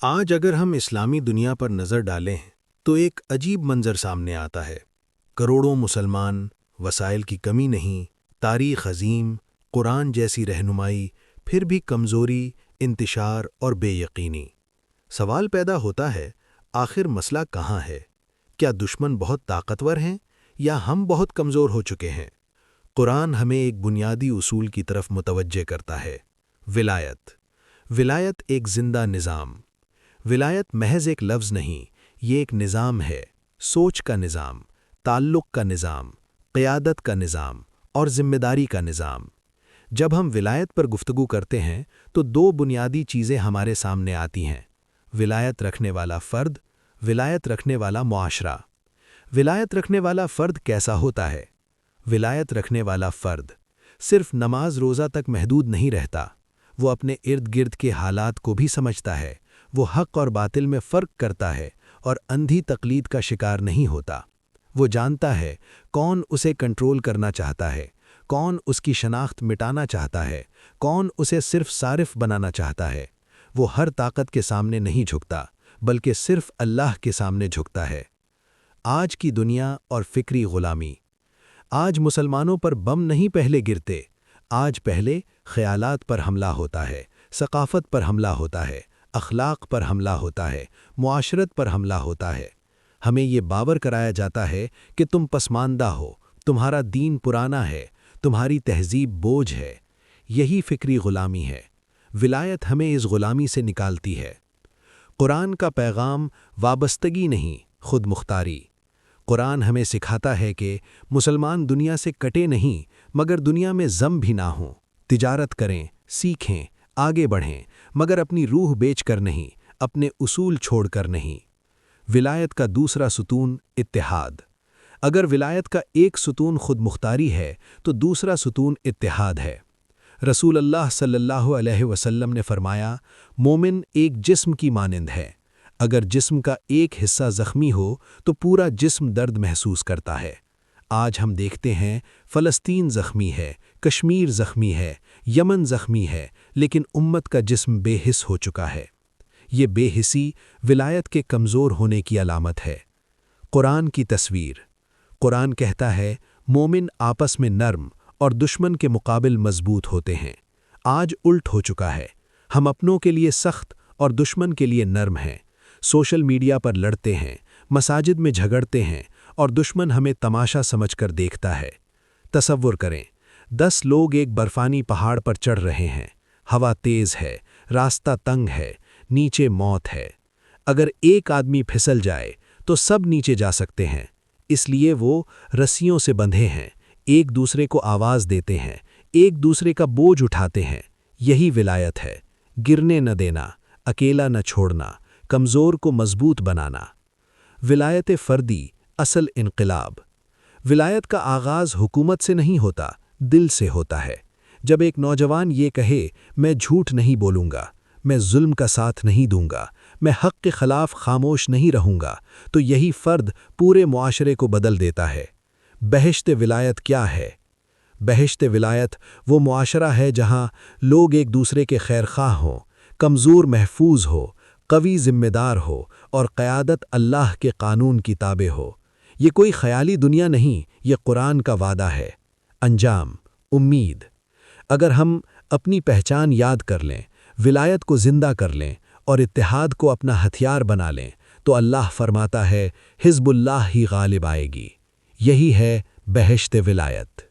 آج اگر ہم اسلامی دنیا پر نظر ڈالیں تو ایک عجیب منظر سامنے آتا ہے۔ کروڑوں مسلمان، وسائل کی کمی نہیں، تاریخ عظیم، قرآن جیسی رہنمائی، پھر بھی کمزوری، انتشار اور بے یقینی۔ سوال پیدا ہوتا ہے، آخر مسئلہ کہاں ہے؟ کیا دشمن بہت طاقتور ہیں یا ہم بہت کمزور ہو چکے ہیں؟ قرآن ہمیں ایک بنیادی اصول کی طرف متوجہ کرتا ہے۔ ولایت۔ ولایت ایک زندہ نظام۔ ولایت محض ایک لفظ نہیں، یہ ایک نظام ہے، سوچ کا نظام، تعلق کا نظام، قیادت کا نظام اور ذمہ داری کا نظام۔ جب ہم ولایت پر گفتگو کرتے ہیں تو دو بنیادی چیزیں ہمارے سامنے آتی ہیں: ولایت رکھنے والا فرد، ولایت رکھنے والا معاشرہ۔ ولایت رکھنے والا فرد کیسا ہوتا ہے؟ ولایت رکھنے والا فرد صرف نماز روزہ تک محدود نہیں رہتا، وہ اپنے ارد گرد کے حالات کو بھی سمجھتا ہے، وہ حق اور باطل میں فرق کرتا ہے اور اندھی تقلید کا شکار نہیں ہوتا۔ وہ جانتا ہے کون اسے کنٹرول کرنا چاہتا ہے، کون اس کی شناخت مٹانا چاہتا ہے، کون اسے صرف صارف بنانا چاہتا ہے۔ وہ ہر طاقت کے سامنے نہیں جھکتا، بلکہ صرف اللہ کے سامنے جھکتا ہے۔ آج کی دنیا اور فکری غلامی۔ آج مسلمانوں پر بم نہیں پہلے گرتے، آج پہلے خیالات پر حملہ ہوتا ہے، ثقافت پر حملہ ہوتا ہے، اخلاق پر حملہ ہوتا ہے، معاشرت پر حملہ ہوتا ہے۔ ہمیں یہ باور کرایا جاتا ہے کہ تم پسماندہ ہو، تمہارا دین پرانا ہے، تمہاری تہذیب بوجھ ہے۔ یہی فکری غلامی ہے۔ ولایت ہمیں اس غلامی سے نکالتی ہے۔ قرآن کا پیغام وابستگی نہیں، خود مختاری۔ قرآن ہمیں سکھاتا ہے کہ مسلمان دنیا سے کٹے نہیں، مگر دنیا میں ضم بھی نہ ہوں۔ تجارت کریں، سیکھیں، آگے بڑھیں، مگر اپنی روح بیچ کر نہیں، اپنے اصول چھوڑ کر نہیں۔ ولایت کا دوسرا ستون اتحاد۔ اگر ولایت کا ایک ستون خود مختاری ہے تو دوسرا ستون اتحاد ہے۔ رسول اللہ صلی اللہ علیہ وسلم نے فرمایا، مومن ایک جسم کی مانند ہے، اگر جسم کا ایک حصہ زخمی ہو تو پورا جسم درد محسوس کرتا ہے۔ آج ہم دیکھتے ہیں فلسطین زخمی ہے، کشمیر زخمی ہے، یمن زخمی ہے، لیکن امت کا جسم بے حس ہو چکا ہے۔ یہ بے حسی ولایت کے کمزور ہونے کی علامت ہے۔ قرآن کی تصویر۔ قرآن کہتا ہے، مومن آپس میں نرم اور دشمن کے مقابل مضبوط ہوتے ہیں۔ آج الٹ ہو چکا ہے، ہم اپنوں کے لیے سخت اور دشمن کے لیے نرم ہیں۔ سوشل میڈیا پر لڑتے ہیں، مساجد میں جھگڑتے ہیں اور دشمن ہمیں تماشا سمجھ کر دیکھتا ہے۔ تصور کریں، 10 لوگ ایک برفانی پہاڑ پر چڑھ رہے ہیں، ہوا تیز ہے، راستہ تنگ ہے، نیچے موت ہے۔ اگر ایک آدمی پھسل جائے تو سب نیچے جا سکتے ہیں، اس لیے وہ رسیوں سے بندھے ہیں، ایک دوسرے کو آواز دیتے ہیں، ایک دوسرے کا بوجھ اٹھاتے ہیں۔ یہی ولایت ہے، گرنے نہ دینا، اکیلا نہ چھوڑنا، کمزور کو مضبوط بنانا۔ ولایت فردی، اصل انقلاب۔ ولایت کا آغاز حکومت سے نہیں ہوتا، دل سے ہوتا ہے۔ جب ایک نوجوان یہ کہے، میں جھوٹ نہیں بولوں گا، میں ظلم کا ساتھ نہیں دوں گا، میں حق کے خلاف خاموش نہیں رہوں گا، تو یہی فرد پورے معاشرے کو بدل دیتا ہے۔ بہشت ولایت کیا ہے؟ بہشت ولایت وہ معاشرہ ہے جہاں لوگ ایک دوسرے کے خیرخواہ ہوں، کمزور محفوظ ہو، قوی ذمہ دار ہو اور قیادت اللہ کے قانون کی تابع ہو۔ یہ کوئی خیالی دنیا نہیں، یہ قرآن کا وعدہ ہے۔ انجام، امید۔ اگر ہم اپنی پہچان یاد کر لیں، ولایت کو زندہ کر لیں اور اتحاد کو اپنا ہتھیار بنا لیں تو اللہ فرماتا ہے، حزب اللہ ہی غالب آئے گی۔ یہی ہے بہشت ولایت۔